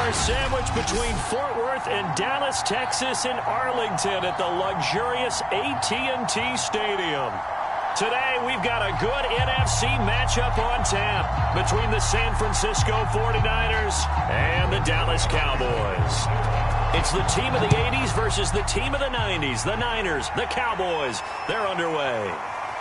are sandwiched between Fort Worth and Dallas, Texas, and Arlington at the luxurious AT&T Stadium. Today, we've got a good NFC matchup on tap between the San Francisco 49ers and the Dallas Cowboys. It's the team of the 80s versus the team of the 90s. The Niners, the Cowboys, they're underway.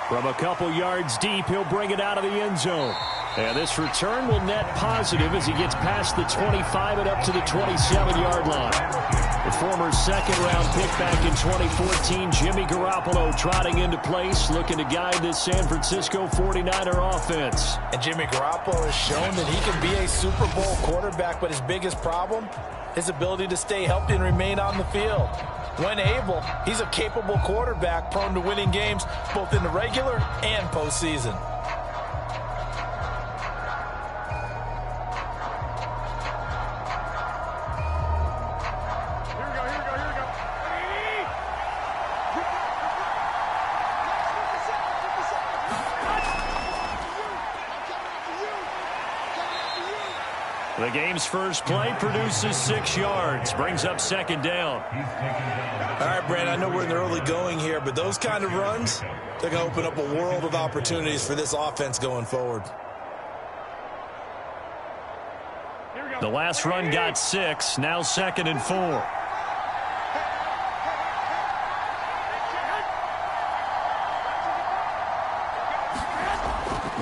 From a couple yards deep, he'll bring it out of the end zone. And this return will net positive as he gets past the 25 and up to the 27-yard line. The former second-round pick back in 2014, Jimmy Garoppolo trotting into place, looking to guide this San Francisco 49er offense. And Jimmy Garoppolo has shown that he can be a Super Bowl quarterback, but his biggest problem, his ability to stay healthy and remain on the field. When able, he's a capable quarterback prone to winning games both in the regular and postseason. The game's first play produces 6 yards, brings up second down. All right, Brad, I know we're in the early going here, but those kind of runs, they're going to open up a world of opportunities for this offense going forward. The last run got 6, now 2nd and 4.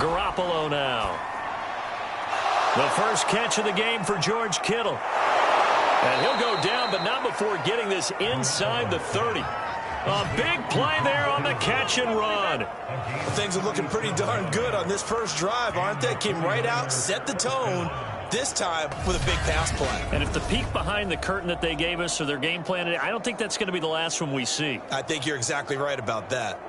Garoppolo now. The first catch of the game for George Kittle. And he'll go down, but not before getting this inside the 30. A big play there on the catch and run. Things are looking pretty darn good on this first drive, aren't they? Came right out, set the tone, this time with a big pass play. And if the peek behind the curtain that they gave us or their game plan, I don't think that's going to be the last one we see. I think you're exactly right about that.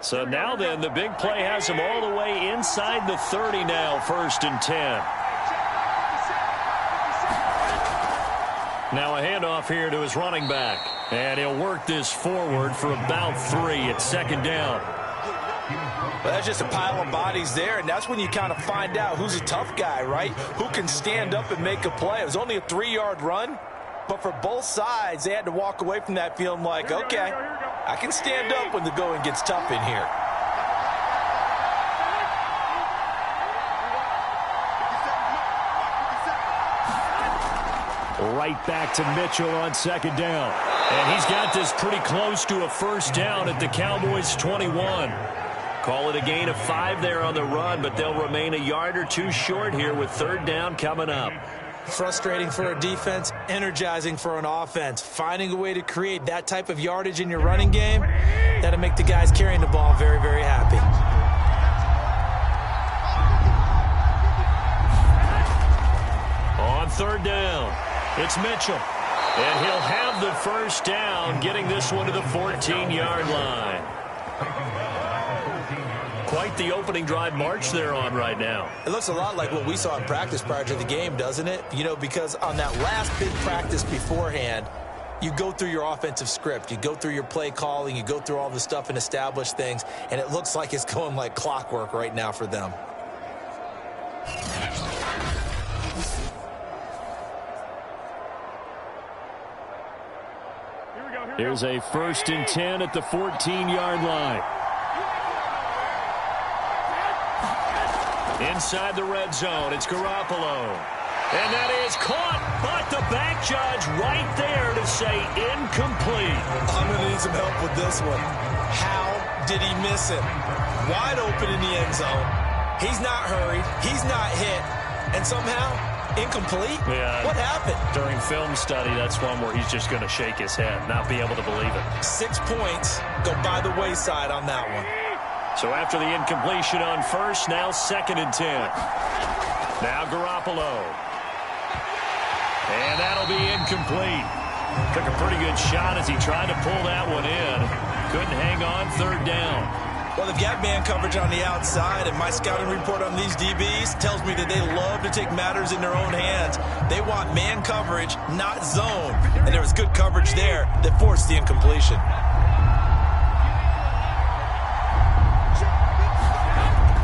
So now then, the big play has him all the way inside the 30 now, 1st and 10. Now a handoff here to his running back. And he'll work this forward for about 3 at 2nd down. Well, that's just a pile of bodies there, and that's when you kind of find out who's a tough guy, right? Who can stand up and make a play. It was only a 3-yard run, but for both sides, they had to walk away from that feeling like, okay, I can stand up when the going gets tough in here. Right back to Mitchell on 2nd down. And he's got this pretty close to a 1st down at the Cowboys' 21. Call it a gain of 5 there on the run, but they'll remain a yard or 2 short here with 3rd down coming up. Frustrating for a defense, energizing for an offense. Finding a way to create that type of yardage in your running game, that'll make the guys carrying the ball very, very happy. On 3rd down, it's Mitchell. And he'll have the 1st down, getting this one to the 14-yard line. Quite the opening drive march they're on right now. It looks a lot like what we saw in practice prior to the game, doesn't it? You know, because on that last big practice beforehand, you go through your offensive script. You go through your play calling. You go through all the stuff and establish things. And it looks like it's going like clockwork right now for them. Here's a 1st and 10 at the 14-yard line. Inside the red zone, it's Garoppolo. And that is caught, but the back judge right there to say incomplete. I'm going to need some help with this one. How did he miss it? Wide open in the end zone. He's not hurried. He's not hit. And somehow, incomplete? Yeah. What happened? During film study, that's one where he's just going to shake his head, not be able to believe it. 6 points go by the wayside on that one. So after the incompletion on 1st, now 2nd and 10. Now Garoppolo. And that'll be incomplete. Took a pretty good shot as he tried to pull that one in. Couldn't hang on 3rd down. Well, they've got man coverage on the outside, and my scouting report on these DBs tells me that they love to take matters in their own hands. They want man coverage, not zone. And there was good coverage there that forced the incompletion.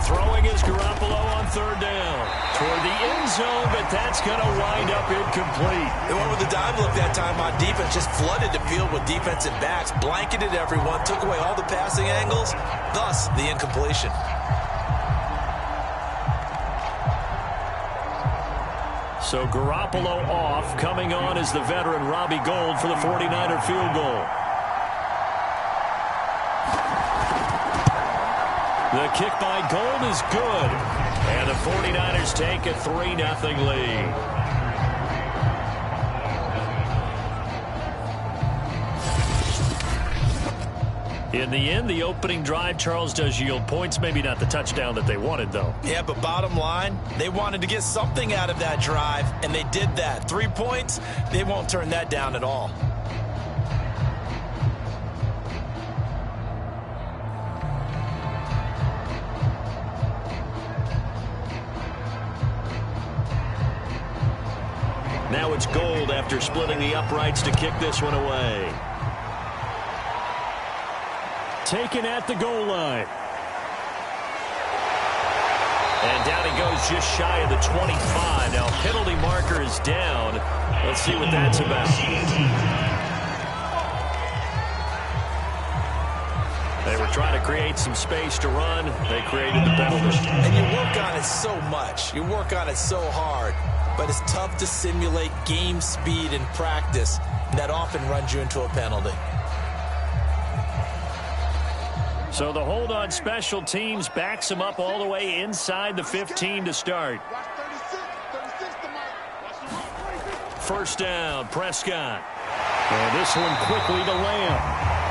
Throwing is Garoppolo on third down. Toward the end zone, but that's going to wind up incomplete. They went with the dime look that time on defense. Just flooded the field with defensive backs. Blanketed everyone. Took away all the passing angles. Thus, the incompletion. So Garoppolo off. Coming on is the veteran Robbie Gould for the 49er field goal. The kick by Gould is good. And the 49ers take a 3-0 lead. In the end, the opening drive, Charles, does yield points. Maybe not the touchdown that they wanted, though. Yeah, but bottom line, they wanted to get something out of that drive, and they did that. 3 points, they won't turn that down at all. Now it's Gould after splitting the uprights to kick this one away. Taken at the goal line. And down he goes just shy of the 25. Now penalty marker is down. Let's see what that's about. They were trying to create some space to run. They created the penalty. And you work on it so much. You work on it so hard. But it's tough to simulate game speed in practice. That often runs you into a penalty. So the hold on special teams backs him up all the way inside the 15 to start. First down, Prescott. And this one quickly to Lamb.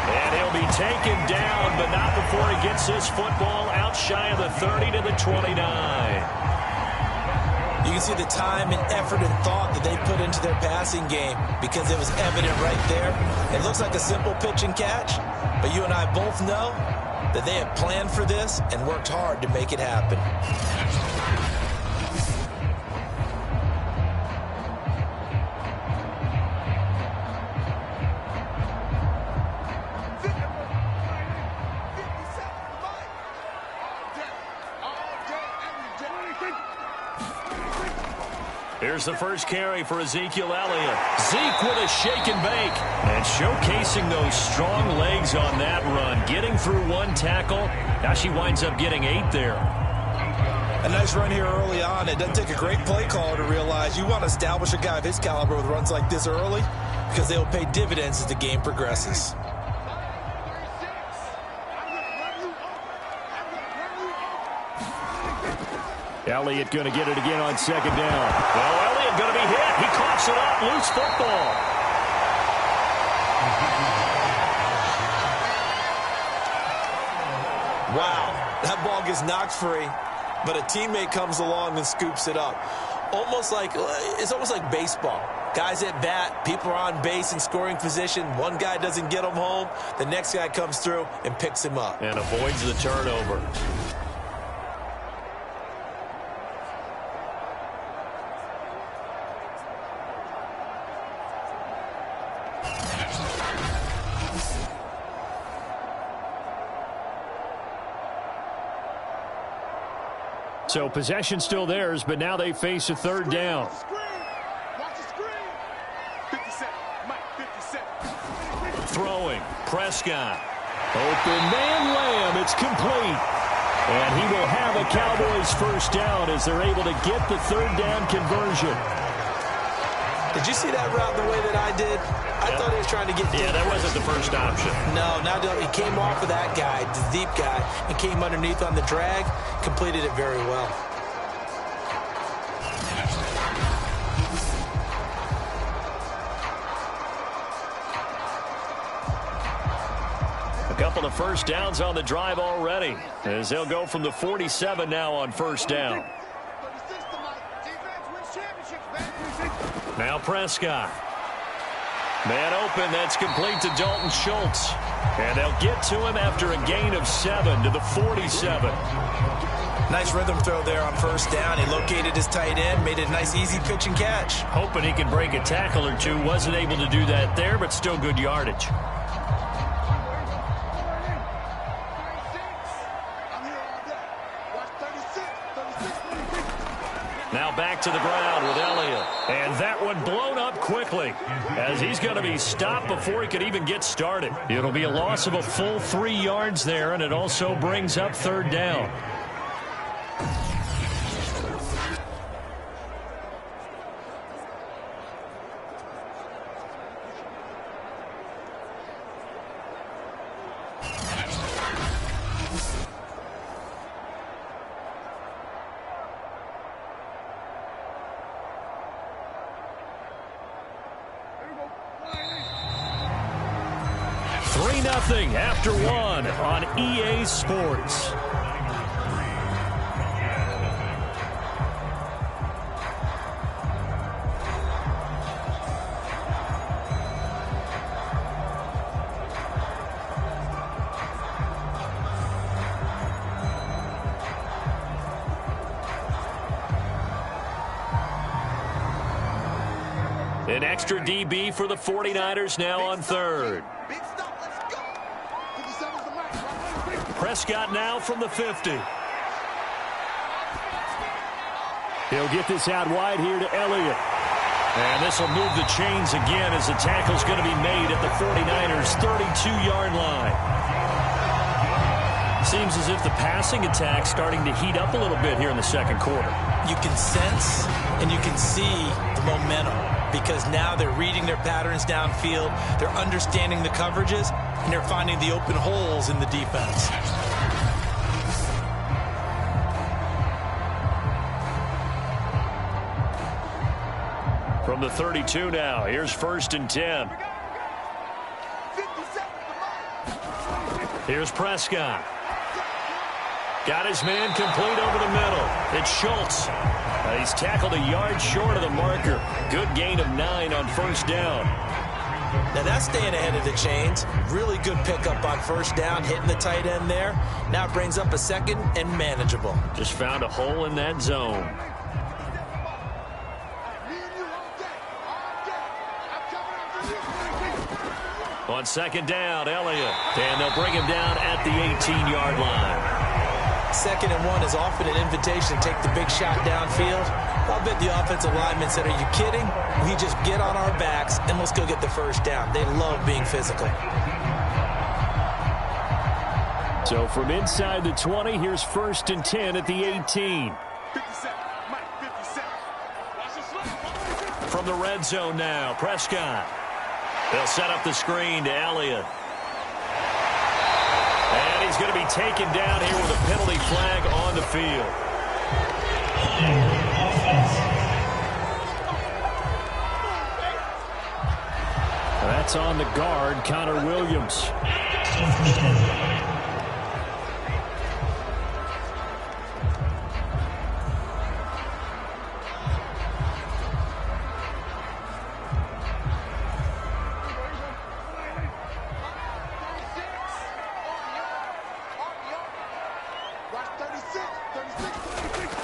And he'll be taken down, but not before he gets this football out shy of the 30 to the 29. You can see the time and effort and thought that they put into their passing game because it was evident right there. It looks like a simple pitch and catch, but you and I both know that they have planned for this and worked hard to make it happen. Here's the first carry for Ezekiel Elliott. Zeke with a shake and bake. And showcasing those strong legs on that run. Getting through one tackle. Now she winds up getting 8 there. A nice run here early on. It doesn't take a great play caller to realize you want to establish a guy of his caliber with runs like this early because they'll pay dividends as the game progresses. Elliott going to get it again on second down. Well, Elliott going to be hit. He coughs it up. Loose football. Wow. That ball gets knocked free, but a teammate comes along and scoops it up. It's almost like baseball. Guys at bat, people are on base in scoring position. One guy doesn't get him home. The next guy comes through and picks him up. And avoids the turnover. So possession still theirs, but now they face a third down. Throwing, Prescott. Open man Lamb, it's complete. And he will have a Cowboys first down as they're able to get the third down conversion. Did you see that route the way that I did? I thought he was trying to get deep. Yeah, that wasn't the first option. No, he came off of that guy, the deep guy, and came underneath on the drag, completed it very well. A couple of first downs on the drive already, as they'll go from the 47 now on first down. Now Prescott. Man open, that's complete to Dalton Schultz. And they'll get to him after a gain of 7 to the 47. Nice rhythm throw there on first down. He located his tight end, made a nice easy pitch and catch. Hoping he can break a tackle or two. Wasn't able to do that there, but still good yardage. Now back to the ground with Elliott. And that one blown up quickly as he's going to be stopped before he could even get started. It'll be a loss of a full 3 yards there, and it also brings up third down. Nothing after one on EA Sports. An extra DB for the 49ers now on third. Prescott now from the 50. He'll get this out wide here to Elliott. And this will move the chains again as the tackle's going to be made at the 49ers' 32-yard line. Seems as if the passing attack's starting to heat up a little bit here in the second quarter. You can sense and you can see the momentum because now they're reading their patterns downfield, they're understanding the coverages, and they're finding the open holes in the defense. From the 32 now, here's 1st and 10. Here's Prescott. Got his man complete over the middle. It's Schultz. He's tackled a yard short of the marker. Good gain of 9 on 1st down. Now that's staying ahead of the chains. Really good pickup on 1st down, hitting the tight end there. Now it brings up a 2nd and manageable. Just found a hole in that zone. On 2nd down, Elliott. And they'll bring him down at the 18-yard line. 2nd and 1 is often an invitation to take the big shot downfield. I'll bet the offensive lineman said, are you kidding? We just get on our backs and let's go get the 1st down. They love being physical. So from inside the 20, here's 1st and 10 at the 18. From the red zone now, Prescott. They'll set up the screen to Elliott. And he's going to be taken down here with a penalty flag on the field. That's on the guard, Connor Williams.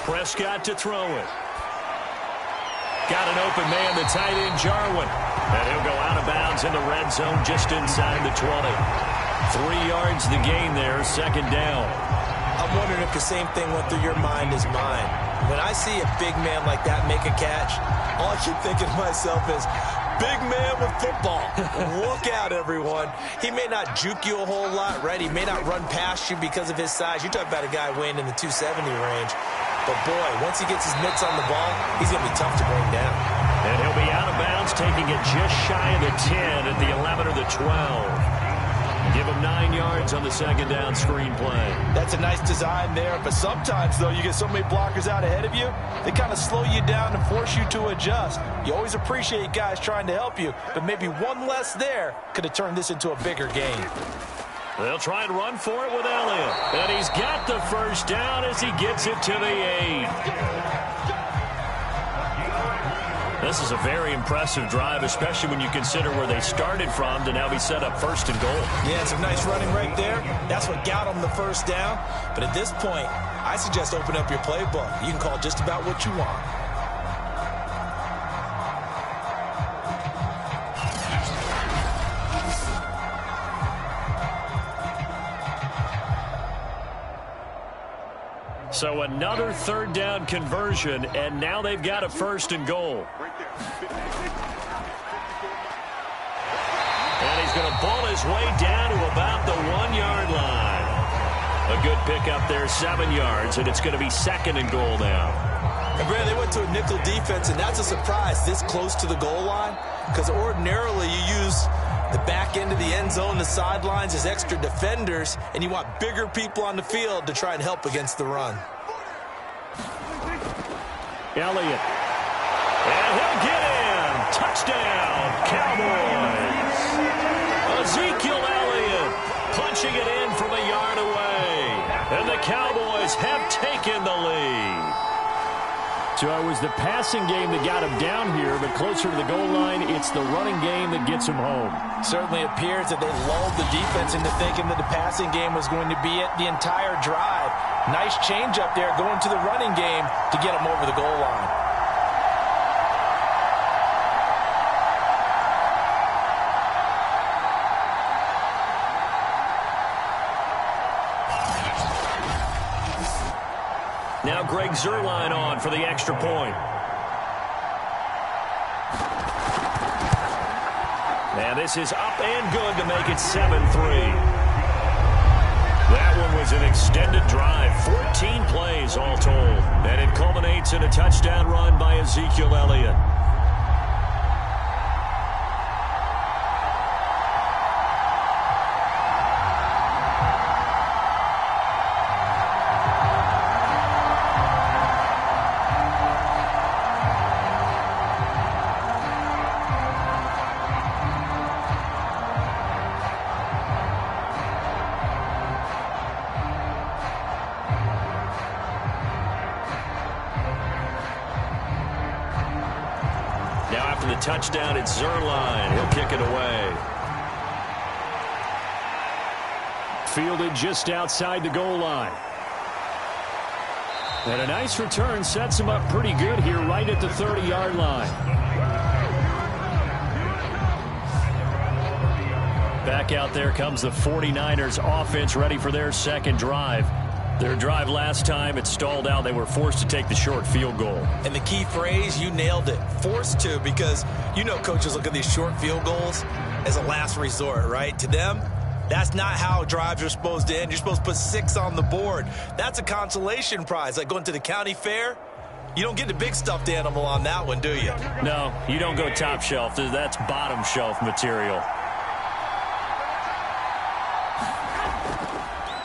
Prescott to throw it. Got an open man, the tight end, Jarwin. And he'll go out of bounds in the red zone just inside the 20. 3 yards the gain there, 2nd down. I'm wondering if the same thing went through your mind as mine. When I see a big man like that make a catch, all I keep thinking to myself is, big man with football. Look out, everyone. He may not juke you a whole lot, right? He may not run past you because of his size. You talk about a guy weighing in the 270 range. But, boy, once he gets his mitts on the ball, he's going to be tough to bring down. And he'll be out of bounds, taking it just shy of the 10 at the 11 or the 12. Give him 9 yards on the 2nd down screen play. That's a nice design there, but sometimes, though, you get so many blockers out ahead of you, they kind of slow you down and force you to adjust. You always appreciate guys trying to help you, but maybe one less there could have turned this into a bigger game. They'll try and run for it with Elliott. And he's got the 1st down as he gets it to the 8. This is a very impressive drive, especially when you consider where they started from to now be set up 1st and goal. Yeah, some nice running right there. That's what got them the 1st down. But at this point, I suggest open up your playbook. You can call just about what you want. So another third down conversion, and now they've got a first and goal. And he's going to ball his way down to about the 1-yard line. A good pickup there, 7 yards, and it's going to be second and goal now. And Brad, they went to a nickel defense, and that's a surprise this close to the goal line, because ordinarily you use the back end of the end zone, the sidelines as extra defenders, and you want bigger people on the field to try and help against the run. Elliott. And he'll get in. Touchdown, Cowboys. Ezekiel Elliott punching it in from a yard away. And the Cowboys have taken the lead. So it was the passing game that got him down here, but closer to the goal line, it's the running game that gets him home. Certainly appears that they lulled the defense into thinking that the passing game was going to be it the entire drive. Nice change up there going to the running game to get him over the goal line. Now Greg Zuerlein on for the extra point. And this is up and good to make it 7-3. That one was an extended drive, 14 plays all told. And it culminates in a touchdown run by Ezekiel Elliott. Now after the touchdown, it's Zuerlein. He'll kick it away. Fielded just outside the goal line. And a nice return sets him up pretty good here right at the 30-yard line. Back out there comes the 49ers offense ready for their second drive. Their drive last time, it stalled out. They were forced to take the short field goal. And the key phrase, you nailed it, forced to, because you know coaches look at these short field goals as a last resort, right? To them, that's not how drives are supposed to end. You're supposed to put 6 on the board. That's a consolation prize, like going to the county fair. You don't get the big stuffed animal on that one, do you? No, you don't go top shelf. That's bottom shelf material.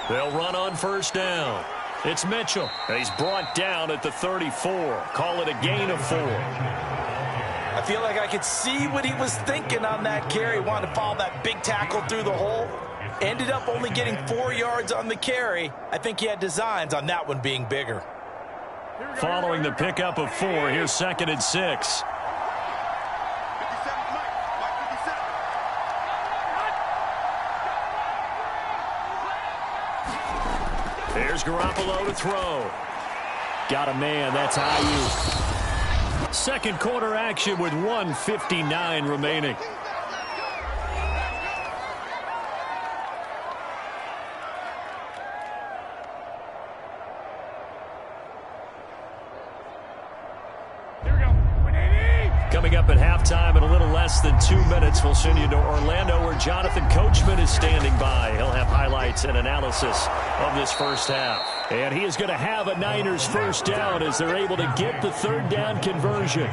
They'll run on first down. It's Mitchell. He's brought down at the 34. Call it a gain of 4. I feel like I could see what he was thinking on that carry. Wanted to follow that big tackle through the hole. Ended up only getting 4 yards on the carry. I think he had designs on that one being bigger. Following the pickup of 4, here's second and 6. There's Garoppolo to throw. Got a man. That's Ayuk. Second quarter action with 1:59 remaining. Coming up at halftime in a little less than 2 minutes, we'll send you to Orlando where Jonathan Coachman is standing by. He'll have highlights and analysis of this first half. And he is going to have a Niners first down as they're able to get the third down conversion.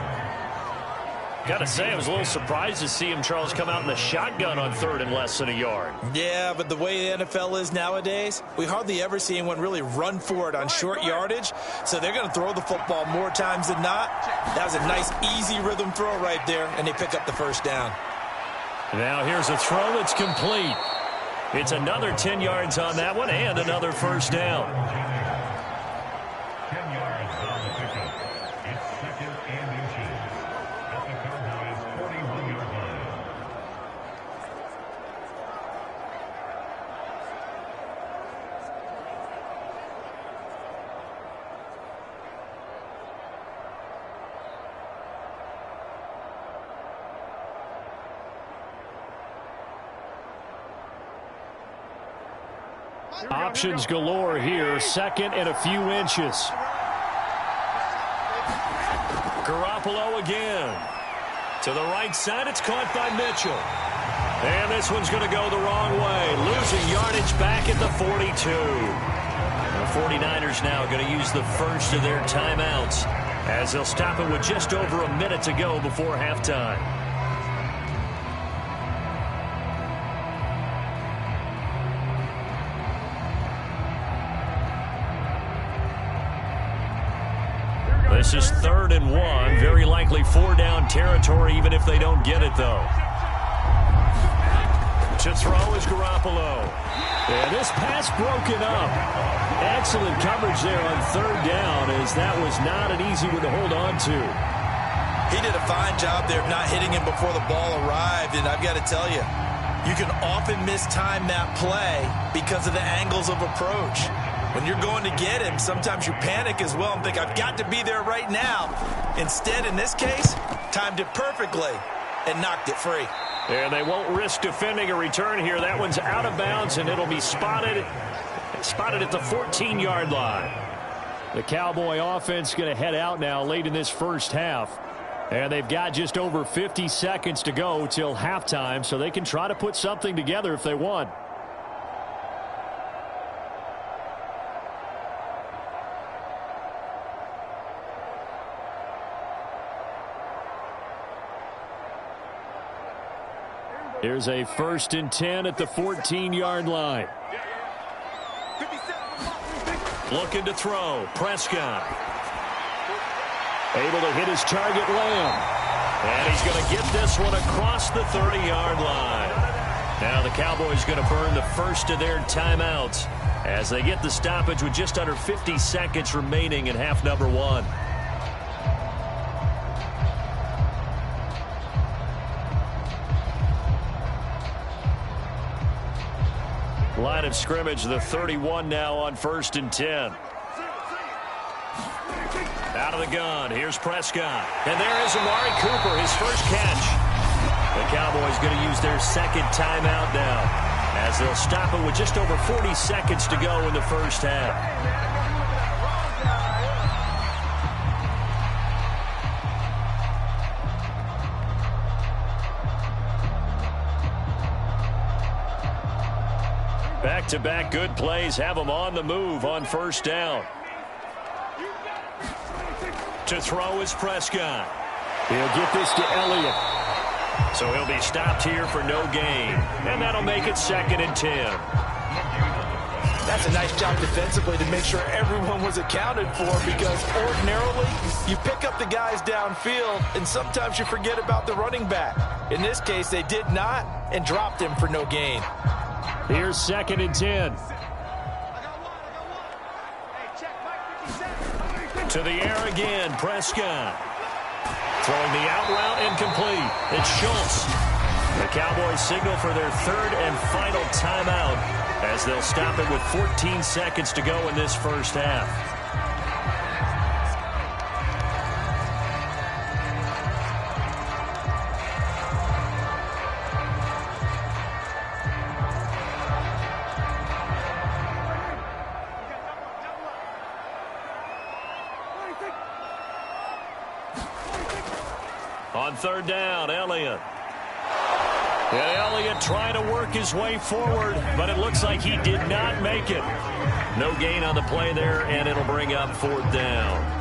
Got to say, I was a little surprised to see him, Charles, come out in the shotgun on third and less than a yard. Yeah, but the way the NFL is nowadays, we hardly ever see anyone really run for it on short yardage. So they're going to throw the football more times than not. That was a nice, easy rhythm throw right there, and they pick up the first down. Now here's a throw that's complete. It's another 10 yards on that one and another first down. 10 yards on the pickup. It's second and inches. At the Cowboys' 41-yard line. Options galore here. Second and a few inches. Garoppolo again. To the right side, it's caught by Mitchell. And this one's going to go the wrong way. Losing yardage back at the 42. The 49ers now going to use the first of their timeouts as they'll stop it with just over a minute to go before halftime. This is 3rd and 1. Very likely 4-down territory, even if they don't get it, though. To throw is Garoppolo. And this pass broken up. Excellent coverage there on 3rd down, as that was not an easy one to hold on to. He did a fine job there of not hitting him before the ball arrived, and I've got to tell you, you can often mistime that play because of the angles of approach. When you're going to get him, sometimes you panic as well and think, I've got to be there right now. Instead, in this case, timed it perfectly and knocked it free. And they won't risk defending a return here. That one's out of bounds, and it'll be spotted at the 14-yard line. The Cowboy offense going to head out now late in this first half. And they've got just over 50 seconds to go till halftime, so they can try to put something together if they want. Here's a 1st and 10 at the 14-yard line. Looking to throw. Prescott. Able to hit his target, Lamb. And he's going to get this one across the 30-yard line. Now the Cowboys going to burn the first of their timeouts as they get the stoppage with just under 50 seconds remaining in half number 1. Line of scrimmage, the 31 now on 1st and 10. Out of the gun, here's Prescott. And there is Amari Cooper, his first catch. The Cowboys going to use their second timeout now as they'll stop it with just over 40 seconds to go in the first half. Back-to-back good plays have them on the move on 1st down. To throw is Prescott. He'll get this to Elliott. So he'll be stopped here for no gain. And that'll make it 2nd and 10. That's a nice job defensively to make sure everyone was accounted for, because ordinarily you pick up the guys downfield and sometimes you forget about the running back. In this case, they did not and dropped him for no gain. Here's 2nd and 10. To the air again, Prescott. Throwing the out route incomplete. It's Schultz. The Cowboys signal for their 3rd and final timeout as they'll stop it with 14 seconds to go in this first half. On 3rd down, Elliott. And Elliott trying to work his way forward, but it looks like he did not make it. No gain on the play there, and it'll bring up 4th down.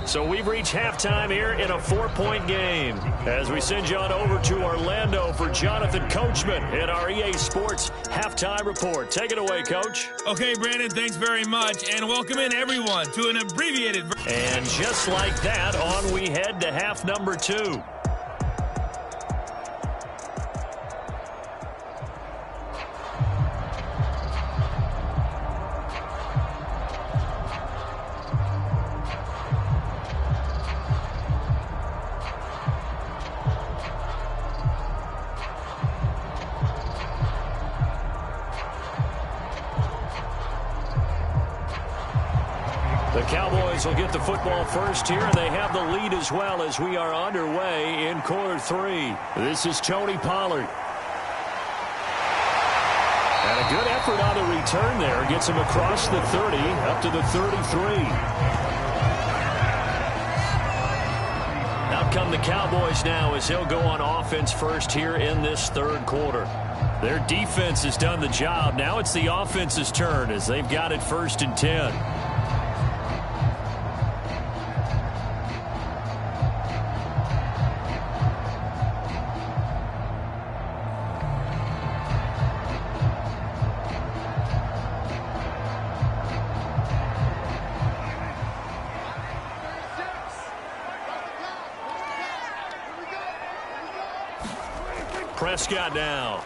So we've reached halftime here in a 4-point game as we send you on over to Orlando for Jonathan Coachman in our EA Sports Halftime Report. Take it away, Coach. Okay, Brandon, thanks very much, and welcome in everyone to an abbreviated version. And just like that, on we head to half number 2. The Cowboys will get the football first here, and they have the lead as well as we are underway in quarter 3. This is Tony Pollard. And a good effort on the return there. Gets him across the 30, up to the 33. Out come the Cowboys now as they'll go on offense first here in this third quarter. Their defense has done the job. Now it's the offense's turn as they've got it 1st and 10. Prescott now.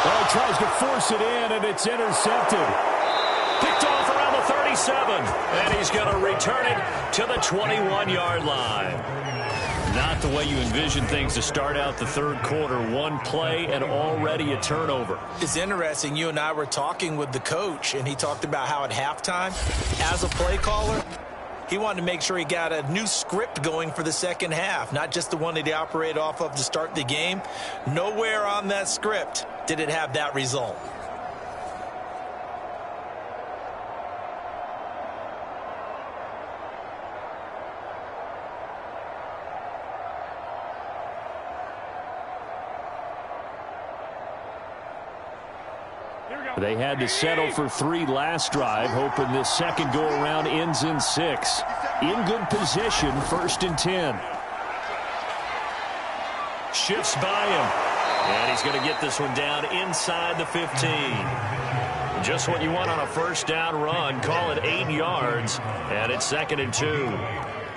Well, he tries to force it in, and it's intercepted. Picked off around the 37, and he's going to return it to the 21-yard line. Not the way you envision things to start out the third quarter. One play and already a turnover. It's interesting. You and I were talking with the coach, and he talked about how at halftime, as a play caller, he wanted to make sure he got a new script going for the second half, not just the one that he operated off of to start the game. Nowhere on that script did it have that result. They had to settle for 3 last drive, hoping this second go-around ends in 6. In good position, 1st and 10. Shifts by him. And he's going to get this one down inside the 15. Just what you want on a first down run. Call it 8 yards, and it's 2nd and 2.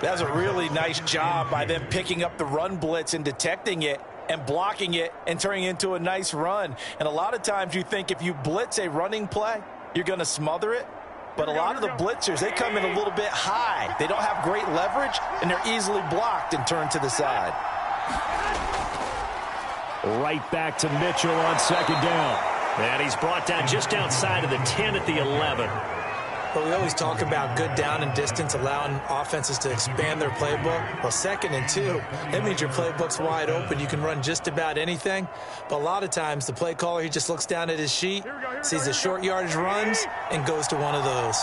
That was a really nice job by them picking up the run blitz and detecting it and blocking it and turning it into a nice run. And a lot of times you think if you blitz a running play, you're going to smother it. But a lot of the blitzers, they come in a little bit high. They don't have great leverage, and they're easily blocked and turned to the side. Right back to Mitchell on 2nd down. And he's brought down just outside of the 10 at the 11. But we always talk about good down and distance, allowing offenses to expand their playbook. Well, 2nd and 2, that means your playbook's wide open. You can run just about anything. But a lot of times, the play caller, he just looks down at his sheet, sees the short yardage runs, and goes to one of those.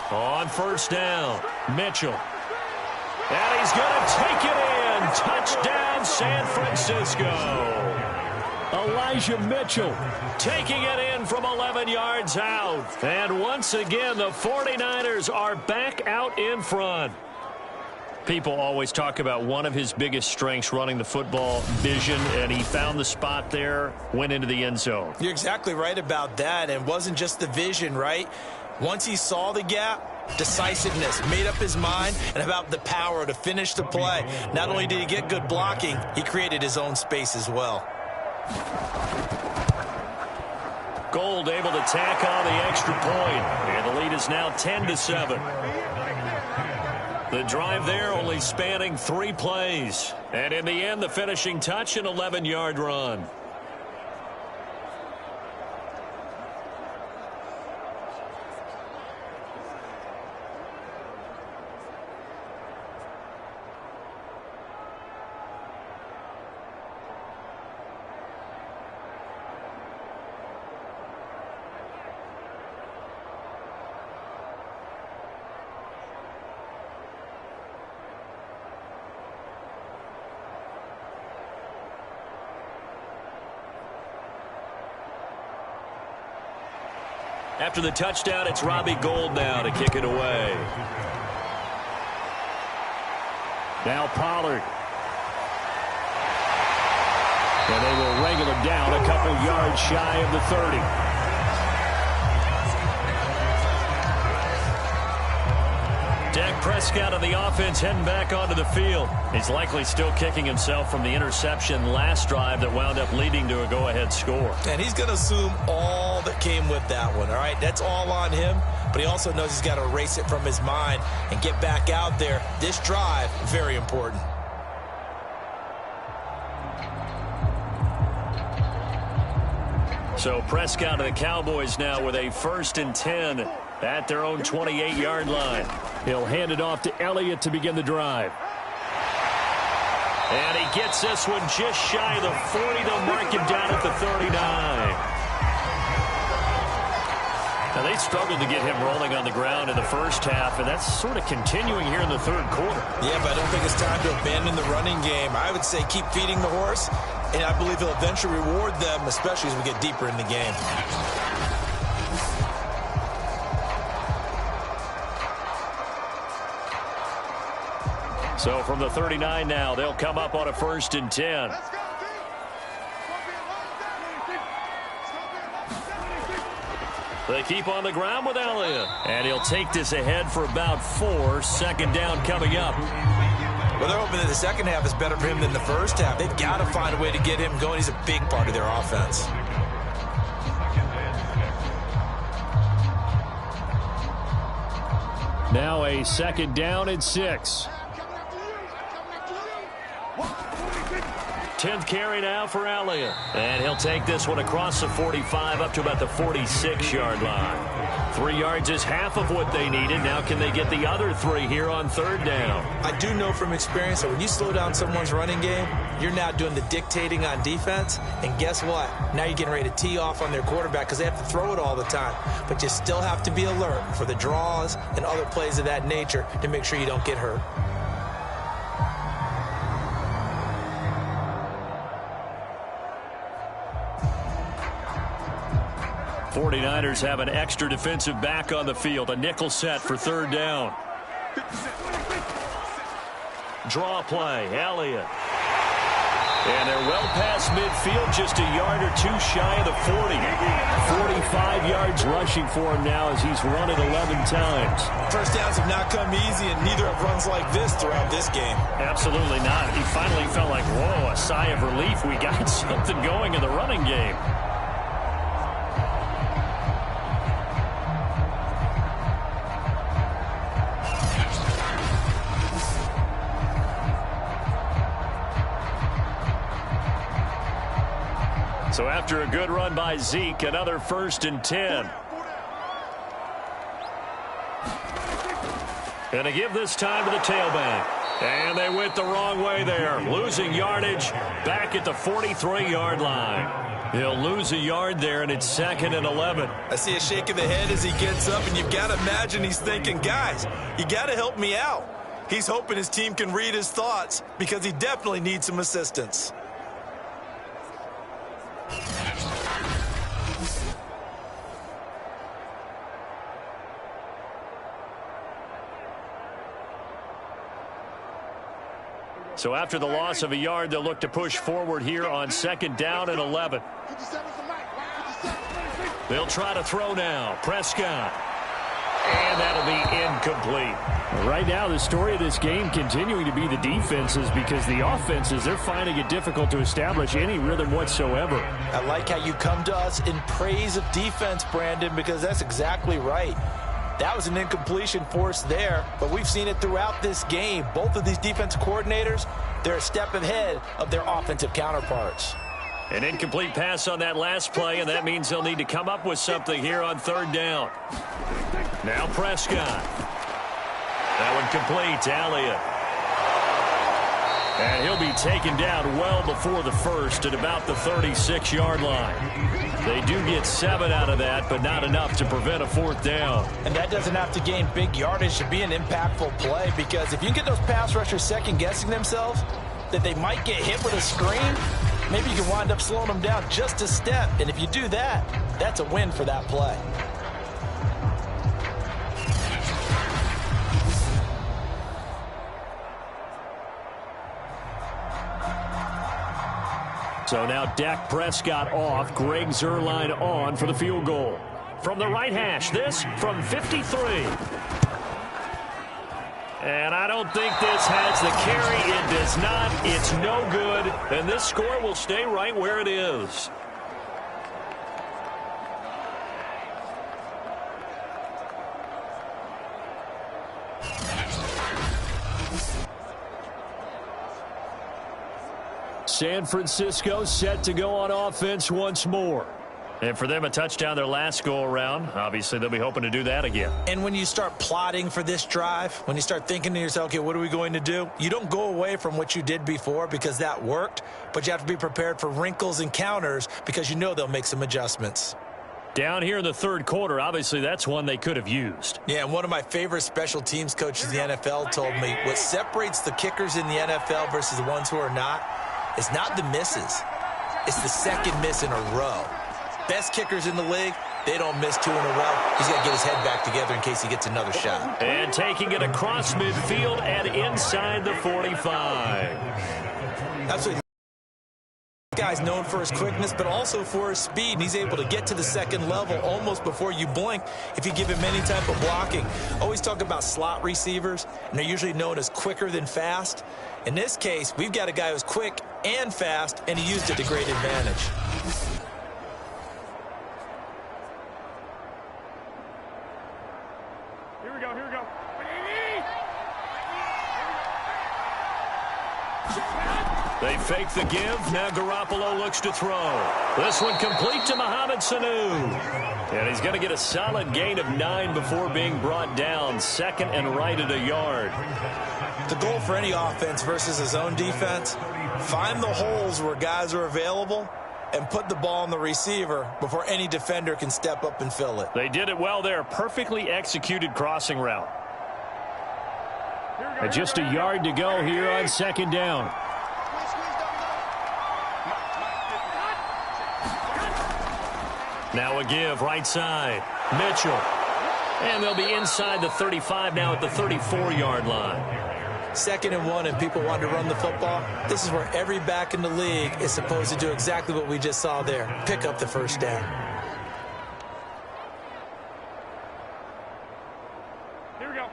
On 1st down, Mitchell. And he's going to take it in. Touchdown, San Francisco. Elijah Mitchell taking it in from 11 yards out. And once again, the 49ers are back out in front. People always talk about one of his biggest strengths, running the football, vision, and he found the spot there, went into the end zone. You're exactly right about that. And it wasn't just the vision, right? Once he saw the gap, decisiveness, made up his mind, and about the power to finish the play. Not only did he get good blocking, he created his own space as well. Gold able to tack on the extra point, and the lead is now 10-7. The drive there only spanning 3 plays, and in the end, the finishing touch, an 11-yard run. After the touchdown, it's Robbie Gould now to kick it away. Now Pollard. And they will wrangle him down a couple yards shy of the 30. Dak Prescott of the offense heading back onto the field. He's likely still kicking himself from the interception last drive that wound up leading to a go-ahead score. And he's going to assume all that came with that one, all right? That's all on him, but he also knows he's got to erase it from his mind and get back out there. This drive, very important. So Prescott of the Cowboys now with a 1st and 10 at their own 28-yard line. He'll hand it off to Elliott to begin the drive. And he gets this one just shy of the 40. They'll mark him down at the 39. Now, they struggled to get him rolling on the ground in the first half, and that's sort of continuing here in the third quarter. Yeah, but I don't think it's time to abandon the running game. I would say keep feeding the horse, and I believe he'll eventually reward them, especially as we get deeper in the game. So from the 39 now, they'll come up on a 1st and 10. They keep on the ground with Elliott. And he'll take this ahead for about 4. 2nd down coming up. Well, they're hoping that the second half is better for him than the first half. They've got to find a way to get him going. He's a big part of their offense. Now a 2nd down and 6. 10th carry now for Elliott. And he'll take this one across the 45 up to about the 46-yard line. 3 yards is half of what they needed. Now can they get the other 3 here on 3rd down? I do know from experience that when you slow down someone's running game, you're now doing the dictating on defense. And guess what? Now you're getting ready to tee off on their quarterback because they have to throw it all the time. But you still have to be alert for the draws and other plays of that nature to make sure you don't get hurt. 49ers have an extra defensive back on the field. A nickel set for 3rd down. Draw play, Elliott. And they're well past midfield, just a yard or 2 shy of the 40. 45 yards rushing for him now as he's run it 11 times. First downs have not come easy, and neither have runs like this throughout this game. Absolutely not. He finally felt like, whoa, a sigh of relief. We got something going in the running game. So after a good run by Zeke, another 1st and 10. And to give this time to the tailback. And they went the wrong way there. Losing yardage back at the 43-yard line. He'll lose a yard there, and it's 2nd and 11. I see a shake of the head as he gets up, and you've got to imagine he's thinking, guys, you got to help me out. He's hoping his team can read his thoughts because he definitely needs some assistance. So after the loss of a yard, they'll look to push forward here on 2nd down and 11. They'll try to throw now. Prescott. And that'll be incomplete. Right now, the story of this game continuing to be the defenses, because the offenses, they're finding it difficult to establish any rhythm whatsoever. I like how you come to us in praise of defense, Brandon, because that's exactly right. That was an incompletion force there, but we've seen it throughout this game. Both of these defensive coordinators, they're a step ahead of their offensive counterparts. An incomplete pass on that last play, and that means they'll need to come up with something here on 3rd down. Now Prescott. That one complete to Elliott. And he'll be taken down well before the 1st at about the 36-yard line. They do get 7 out of that, but not enough to prevent a 4th down. And that doesn't have to gain big yardage to be an impactful play, because if you can get those pass rushers second-guessing themselves, that they might get hit with a screen, maybe you can wind up slowing them down just a step. And if you do that, that's a win for that play. So now Dak Prescott off, Greg Zuerlein on for the field goal. From the right hash, this from 53. And I don't think this has the carry. It does not. It's no good. And this score will stay right where it is. San Francisco set to go on offense once more. And for them, a touchdown their last go-around. Obviously, they'll be hoping to do that again. And when you start plotting for this drive, when you start thinking to yourself, okay, what are we going to do? You don't go away from what you did before because that worked, but you have to be prepared for wrinkles and counters because you know they'll make some adjustments. Down here in the third quarter, obviously that's one they could have used. Yeah, and one of my favorite special teams coaches in the NFL told me what separates the kickers in the NFL versus the ones who are not is not the misses. It's the second miss in a row. Best kickers in the league, they don't miss 2 in a row. He's got to get his head back together in case he gets another shot. And taking it across midfield and inside the 45. That's what this guy's known for his quickness, but also for his speed. And he's able to get to the second level almost before you blink if you give him any type of blocking. Always talk about slot receivers, and they're usually known as quicker than fast. In this case, we've got a guy who's quick and fast, and he used it to great advantage. They fake the give. Now Garoppolo looks to throw. This one complete to Mohamed Sanu. And he's going to get a solid gain of 9 before being brought down. Second and right at a yard. The goal for any offense versus his own defense, find the holes where guys are available and put the ball on the receiver before any defender can step up and fill it. They did it well there. Perfectly executed crossing route. And just a yard to go here on second down. Now a give right side. Mitchell. And they'll be inside the 35 now at the 34-yard line. 2nd and 1 and people want to run the football. This is where every back in the league is supposed to do exactly what we just saw there. Pick up the first down. Here we go.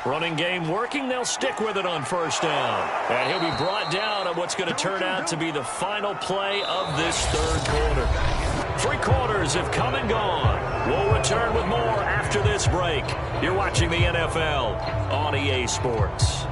Running game working. They'll stick with it on first down. And he'll be brought down on what's going to turn out to be the final play of this third quarter. 3 quarters have come and gone. We'll return with more after this break. You're watching the NFL on EA Sports.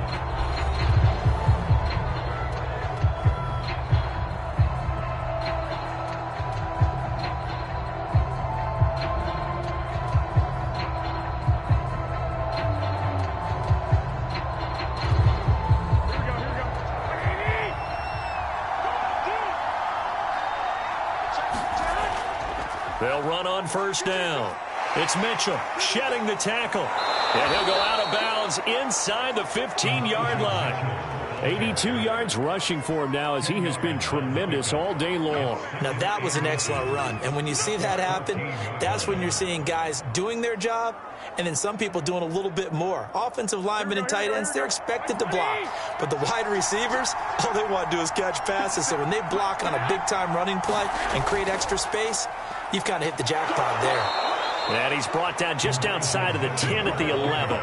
They'll run on first down. It's Mitchell shedding the tackle. And he'll go out of bounds inside the 15-yard line. 82 yards rushing for him now as he has been tremendous all day long. Now, that was an excellent run. And when you see that happen, that's when you're seeing guys doing their job and then some people doing a little bit more. Offensive linemen and tight ends, they're expected to block. But the wide receivers, all they want to do is catch passes. So when they block on a big-time running play and create extra space, you've kind of hit the jackpot there. And he's brought down just outside of the 10 at the 11.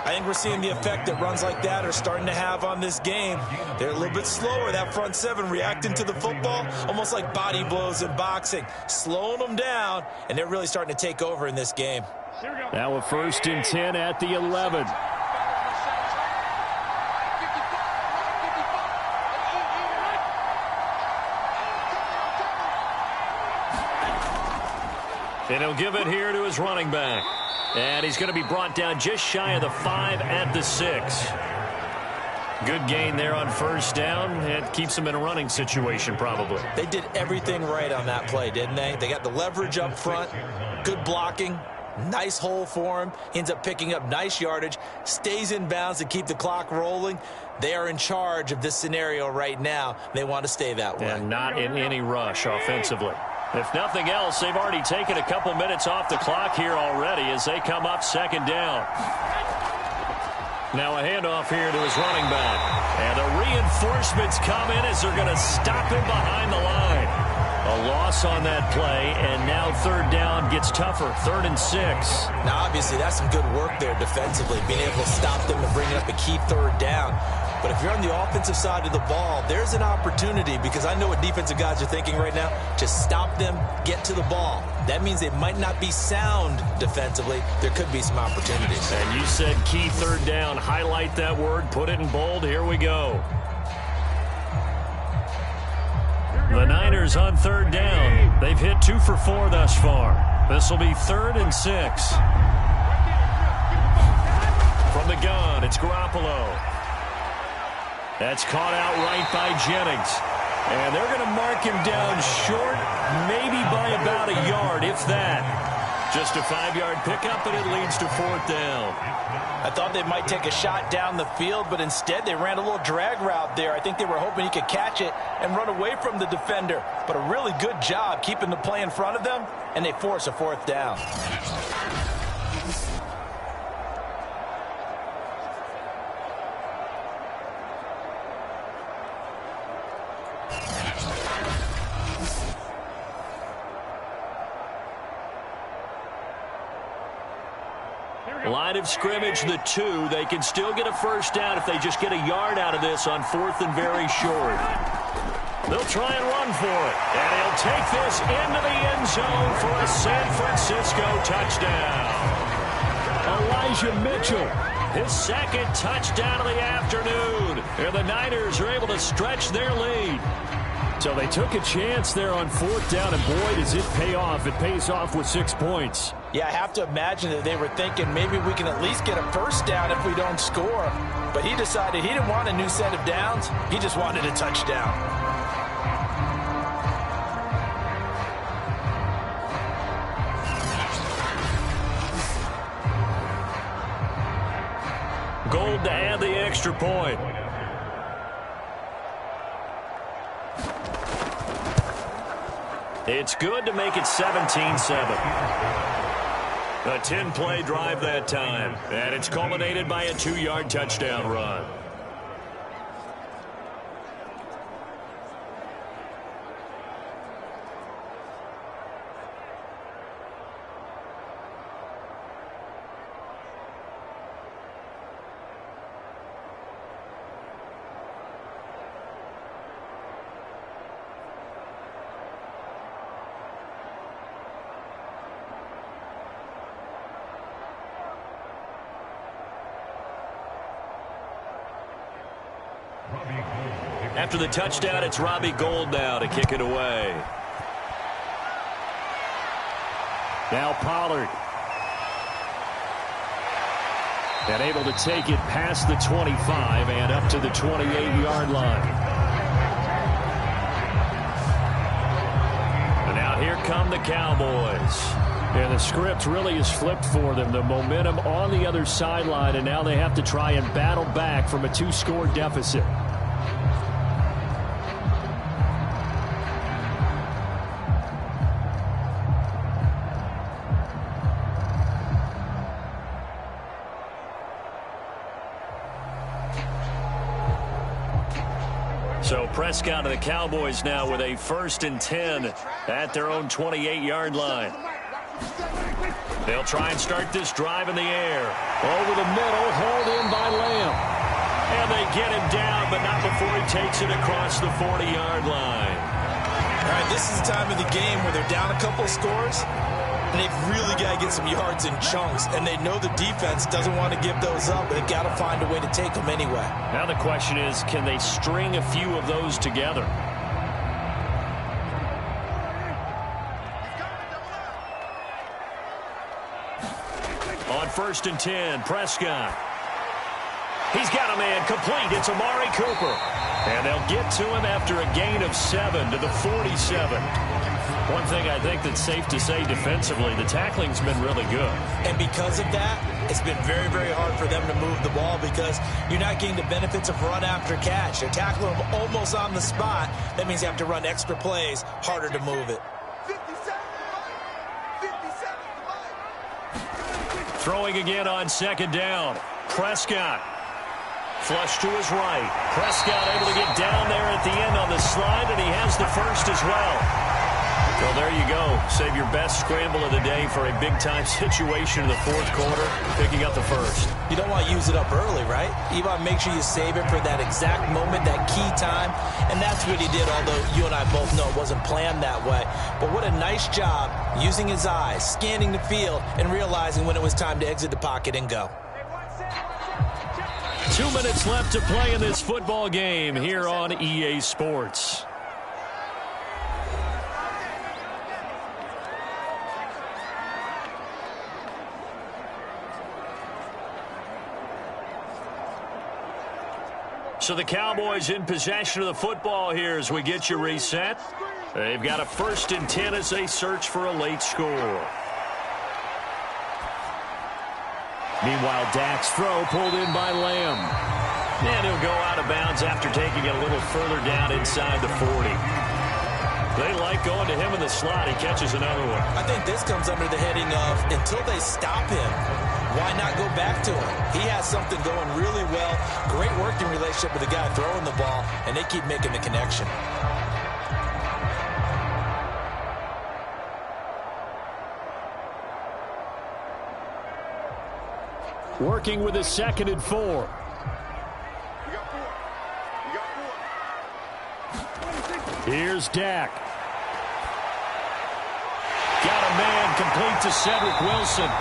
I think we're seeing the effect that runs like that are starting to have on this game. They're a little bit slower, that front 7 reacting to the football, almost like body blows in boxing, slowing them down, and they're really starting to take over in this game. Now a 1st and 10 at the 11. And he'll give it here to his running back. And he's going to be brought down just shy of the 5 at the 6. Good gain there on first down. It keeps him in a running situation probably. They did everything right on that play, didn't they? They got the leverage up front, good blocking, nice hole for him. He ends up picking up nice yardage, stays in bounds to keep the clock rolling. They are in charge of this scenario right now. They want to stay that way. And not in any rush offensively. If nothing else, they've already taken a couple minutes off the clock here already as they come up second down. Now a handoff here to his running back. And the reinforcements come in as they're going to stop him behind the line. A loss on that play, and now third down gets tougher. 3rd and 6. Now, obviously, that's some good work there defensively, being able to stop them and bring up a key third down. But if you're on the offensive side of the ball, there's an opportunity, because I know what defensive guys are thinking right now. Just stop them, get to the ball. That means they might not be sound defensively. There could be some opportunities. And you said key third down. Highlight that word, put it in bold. Here we go. The Niners on third down. They've hit 2 for 4 thus far. This will be 3rd and 6. From the gun, it's Garoppolo. That's caught out right by Jennings. And they're going to mark him down short, maybe by about a yard, if that. Just a 5-yard pickup, and it leads to 4th down. I thought they might take a shot down the field, but instead they ran a little drag route there. I think they were hoping he could catch it and run away from the defender. But a really good job keeping the play in front of them, and they force a 4th down. Line of scrimmage, the 2. They can still get a first down if they just get a yard out of this on 4th and very short. They'll try and run for it. And he'll take this into the end zone for a San Francisco touchdown. Elijah Mitchell, his 2nd touchdown of the afternoon. And the Niners are able to stretch their lead. So they took a chance there on 4th down, and boy, does it pay off. It pays off with 6 points. Yeah, I have to imagine that they were thinking maybe we can at least get a first down if we don't score. But he decided he didn't want a new set of downs. He just wanted a touchdown. Gold to add the extra point. It's good to make it 17-7. A 10-play drive that time, and it's culminated by a 2-yard touchdown run. After the touchdown, it's Robbie Gould now to kick it away. Now Pollard. And able to take it past the 25 and up to the 28-yard line. And now here come the Cowboys. And the script really is flipped for them. The momentum on the other sideline, and now they have to try and battle back from a 2-score deficit. So Prescott of the Cowboys now with a 1st and 10 at their own 28-yard line. They'll try and start this drive in the air. Over the middle, hauled in by Lamb. And they get him down, but not before he takes it across the 40-yard line. All right, this is the time of the game where they're down a couple of scores, and they've really got to get some yards in chunks, and they know the defense doesn't want to give those up, but they've got to find a way to take them anyway. Now the question is, can they string a few of those together? On 1st and 10, Prescott. He's got a man complete. It's Amari Cooper. And they'll get to him after a gain of 7 to the 47. One thing I think that's safe to say defensively, the tackling's been really good. And because of that, it's been very, very hard for them to move the ball because you're not getting the benefits of run after catch. They're tackling them almost on the spot. That means you have to run extra plays, harder to move it. Throwing again on 2nd down. Prescott. Flush to his right. Prescott able to get down there at the end on the slide, and he has the first as well. Well, there you go. Save your best scramble of the day for a big-time situation in the fourth quarter, picking up the first. You don't want to use it up early, right? You want to make sure you save it for that exact moment, that key time. And that's what he did, although you and I both know it wasn't planned that way. But what a nice job using his eyes, scanning the field, and realizing when it was time to exit the pocket and go. 2 minutes left to play in this football game here on EA Sports. So the Cowboys in possession of the football here as we get you reset. They've got a 1st and 10 as they search for a late score. Meanwhile, Dak's throw pulled in by Lamb. And he'll go out of bounds after taking it a little further down inside the 40. They like going to him in the slot. He catches another one. I think this comes under the heading of until they stop him, why not go back to him? He has something going really well. Great working relationship with the guy throwing the ball, and they keep making the connection. Working with a 2nd and 4. Here's Dak. Got a man complete to Cedric Wilson.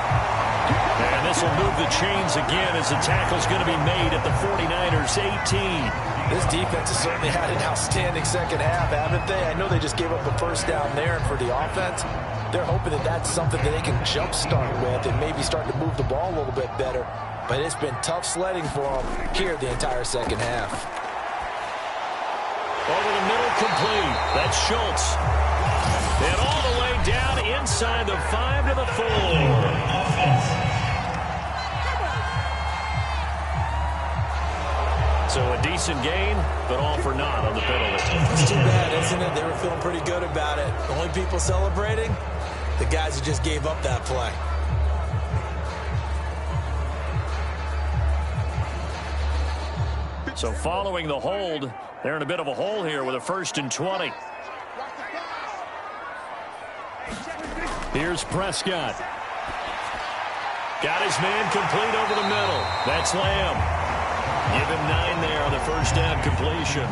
And this will move the chains again as the tackle's going to be made at the 49ers 18. This defense has certainly had an outstanding second half, haven't they? I know they just gave up a first down there, and for the offense, they're hoping that that's something that they can jumpstart with and maybe start to move the ball a little bit better. But it's been tough sledding for them here the entire second half. Over the middle, complete. That's Schultz. And all the way down inside the 5 to the 4. So a decent gain, but all for naught on the penalty. It's too bad, isn't it? They were feeling pretty good about it. The only people celebrating, the guys who just gave up that play. So following the hold, they're in a bit of a hole here with a 1st and 20. Here's Prescott. Got his man complete over the middle. That's Lamb. Give him 9 there on the first down completion.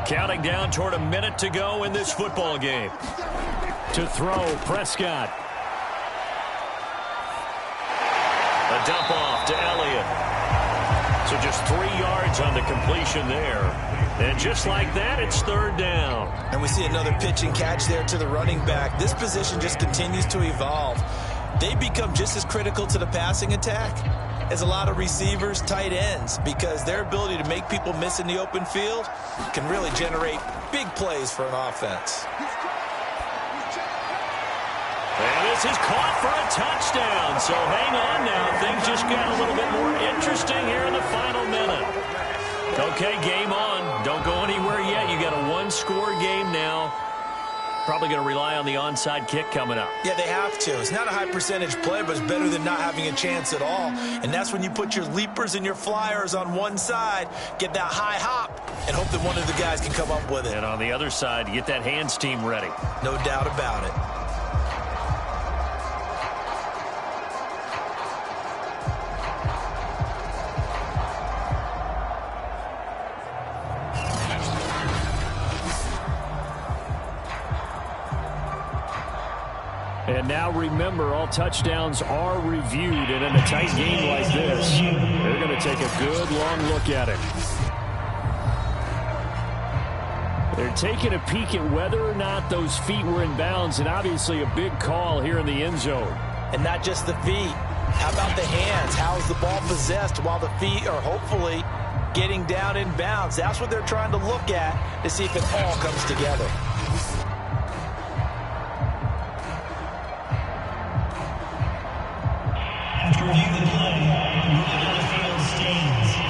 Counting down toward a minute to go in this football game. To throw, Prescott. A dump off to Elliott. So just 3 yards on the completion there. And just like that, it's 3rd down. And we see another pitch and catch there to the running back. This position just continues to evolve. They become just as critical to the passing attack as a lot of receivers, tight ends, because their ability to make people miss in the open field can really generate big plays for an offense. And this is caught for a touchdown. So hang on now. Things just got a little bit more interesting here in the final minute. Okay, game on. Don't go anywhere yet. You got a 1-score game now. Probably going to rely on the onside kick coming up. Yeah, they have to. It's not a high percentage play, but it's better than not having a chance at all. And that's when you put your leapers and your flyers on one side, get that high hop, and hope that one of the guys can come up with it. And on the other side, you get that hands team ready. No doubt about it. And now remember, all touchdowns are reviewed, and in a tight game like this, they're going to take a good long look at it. They're taking a peek at whether or not those feet were in bounds, and obviously a big call here in the end zone. And not just the feet. How about the hands? How is the ball possessed while the feet are hopefully getting down in bounds? That's what they're trying to look at to see if it all comes together.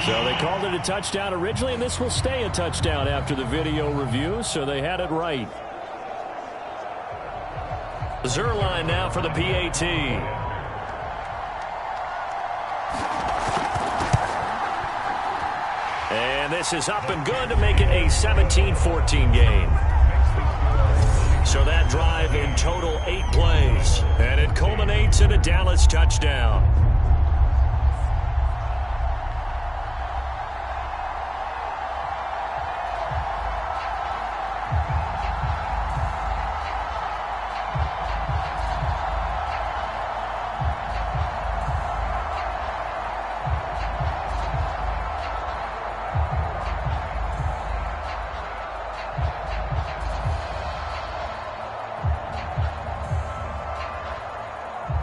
So they called it a touchdown originally, and this will stay a touchdown after the video review, so they had it right. Zerline now for the PAT. And this is up and good to make it a 17-14 game. So that drive in total 8 plays. And it culminates in a Dallas touchdown.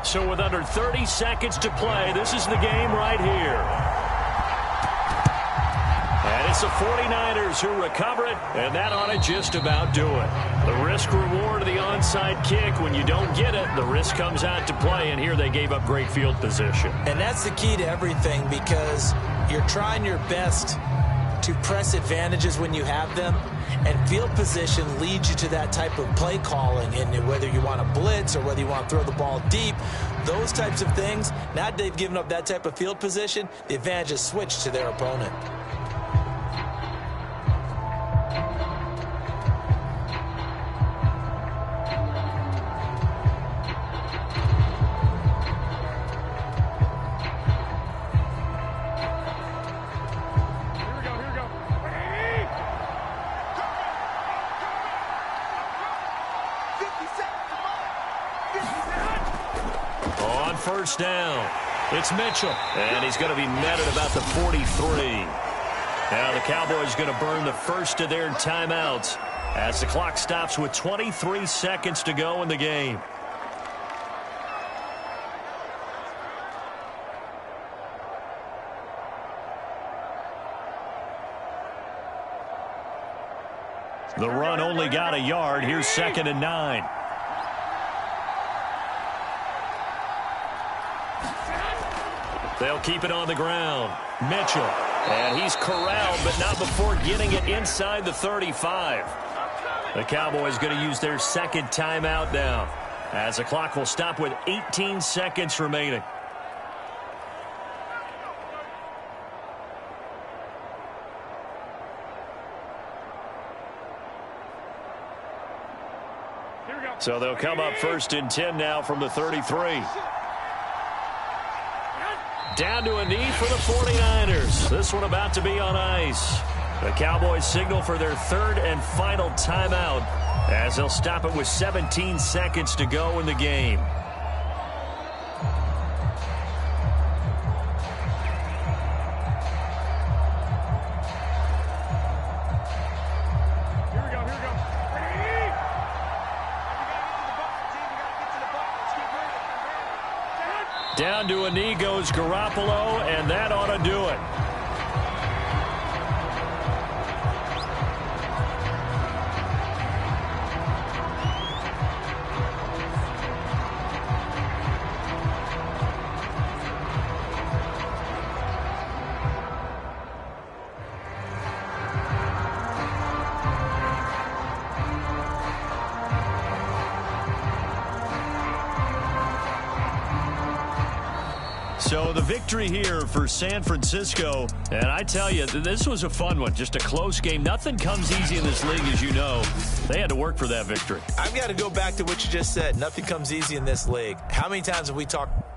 So with under 30 seconds to play, this is the game right here. And it's the 49ers who recover it, and that ought to just about do it. The risk-reward of the onside kick, when you don't get it, the risk comes out to play, and here they gave up great field position. And that's the key to everything, because you're trying your best to press advantages when you have them, and field position leads you to that type of play calling. And whether you want to blitz or whether you want to throw the ball deep, those types of things, now that they've given up that type of field position, the advantage is switched to their opponent. First down. It's Mitchell, and he's going to be met at about the 43. Now the Cowboys going to burn the first of their timeouts as the clock stops with 23 seconds to go in the game. The run only got a yard. Here's 2nd and 9. They'll keep it on the ground. Mitchell. And he's corralled, but not before getting it inside the 35. The Cowboys going to use their second timeout now, as the clock will stop with 18 seconds remaining. So they'll come up 1st and 10 now from the 33. Down to a knee for the 49ers. This one about to be on ice. The Cowboys signal for their 3rd and final timeout, as they'll stop it with 17 seconds to go in the game. Down to a knee goes Garoppolo, and that ought to do it. So the victory here for San Francisco, and I tell you, this was a fun one, just a close game. Nothing comes easy in this league, as you know. They had to work for that victory. I've got to go back to what you just said. Nothing comes easy in this league. How many times have we talked